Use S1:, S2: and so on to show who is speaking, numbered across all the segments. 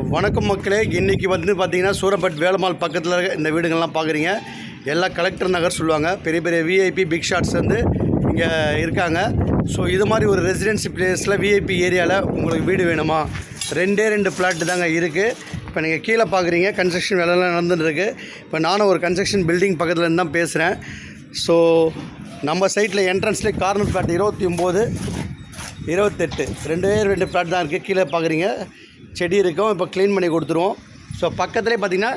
S1: வணக்கம் மக்களே, இன்றைக்கி வந்து பார்த்திங்கன்னா சூரப்பட் வேலம்மாள் பக்கத்தில் இந்த வீடுங்கள்லாம் பார்க்குறீங்க. எல்லாம் கலெக்டர் நகர் சொல்லுவாங்க. பெரிய பெரிய விஐபி பிக் ஷாட்ஸ் வந்து இங்கே இருக்காங்க. ஸோ இது மாதிரி ஒரு ரெசிடென்சி பிளேஸில் விஐபி ஏரியாவில் உங்களுக்கு வீடு வேணுமா? ரெண்டு ஃப்ளாட்டு தாங்க இருக்குது. இப்போ நீங்கள் கீழே பார்க்குறீங்க, கன்ஸ்ட்ரக்ஷன் வேலைலாம் நடந்துட்டுருக்கு. இப்போ நானும் ஒரு கன்ஸ்ட்ரக்ஷன் பில்டிங் பக்கத்தில் இருந்து தான் பேசுகிறேன். ஸோ நம்ம சைட்டில் என்ட்ரன்ஸ்லேயே கார்னர் ஃப்ளாட் 29, 28 ரெண்டு ஃப்ளாட் தான் இருக்குது. கீழே பார்க்குறீங்க செடி இருக்கும். இப்போ க்ளீன் பண்ணி கொடுத்துருவோம். ஸோ பக்கத்துலேயே பார்த்திங்கன்னா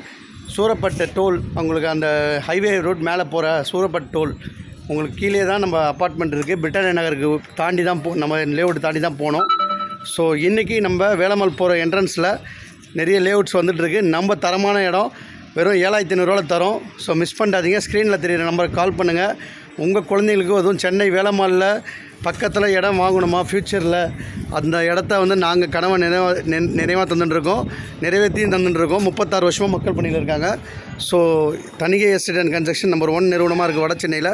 S1: சூரப்பட்டு டோல், உங்களுக்கு அந்த ஹைவே ரோட் மேலே போகிற சூரப்பட்டு டோல் உங்களுக்கு கீழே தான் நம்ம அப்பார்ட்மெண்ட் இருக்குது. பிரிட்டானியா நகருக்கு தாண்டி தான் நம்ம லேஅவுட் தாண்டி தான் போனோம். ஸோ இன்றைக்கி நம்ம வேலம்மாள் போகிற என்ட்ரன்ஸில் நிறைய லேஅவுட்ஸ் வந்துட்டுருக்கு. நம்ம தரமான இடம் வெறும் 7500 தரோம். ஸோ மிஸ் பண்ணாதீங்க. ஸ்க்ரீனில் தெரியிற நம்பருக்கு கால் பண்ணுங்கள். உங்கள் குழந்தைங்களுக்கு அதுவும் சென்னை வேலம்மாளில் பக்கத்தில் இடம் வாங்கணுமா ஃப்யூச்சரில், அந்த இடத்த வந்து நாங்கள் கனவை நிறைவாக தந்துட்டுருக்கோம், நிறைவேற்றியும் தந்துட்டுருக்கோம். 36 வருஷமாக மக்கள் பணியில் இருக்காங்க. So Thanigai estate and construction number 1 நிறுவனமாக இருக்குது வட சென்னையில்.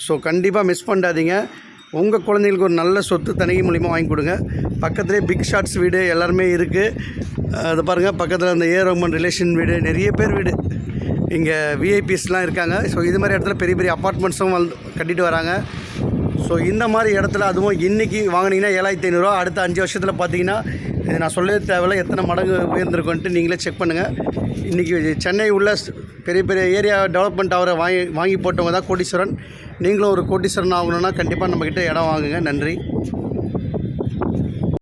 S1: ஸோ கண்டிப்பாக மிஸ் பண்ணாதீங்க. உங்கள் குழந்தைங்களுக்கு ஒரு நல்ல சொத்து தனிகை மூலிமா வாங்கி கொடுங்க. பக்கத்துலேயே பிக் ஷாட்ஸ் வீடு எல்லாருமே இருக்குது. அது பாருங்கள், பக்கத்தில் அந்த ரோமன் ரிலேஷன் வீடு, நிறைய பேர் வீடு இங்கே விஐபிஸ்லாம் இருக்காங்க. ஸோ இது மாதிரி இடத்துல பெரிய பெரிய அப்பார்ட்மெண்ட்ஸும் கட்டிட்டு வராங்க. ஸோ இந்த மாதிரி இடத்துல அதுவும் இன்றைக்கி வாங்கினீங்கன்னா 7500, அடுத்த 5 வருஷத்தில் பார்த்தீங்கன்னா இது நான் சொல்ல தேவையில்லை எத்தனை மடங்கு உயர்ந்திருக்குன்ட்டு நீங்களே செக் பண்ணுங்கள். இன்றைக்கி சென்னை உள்ள பெரிய பெரிய ஏரியா டெவலப்மெண்ட் அவரை வாங்கி போட்டவங்க தான் கோடீஸ்வரன். நீங்களும் ஒரு கோடீஸ்வரன் ஆகணுன்னா கண்டிப்பாக நம்மக்கிட்ட இடம் வாங்குங்க. நன்றி.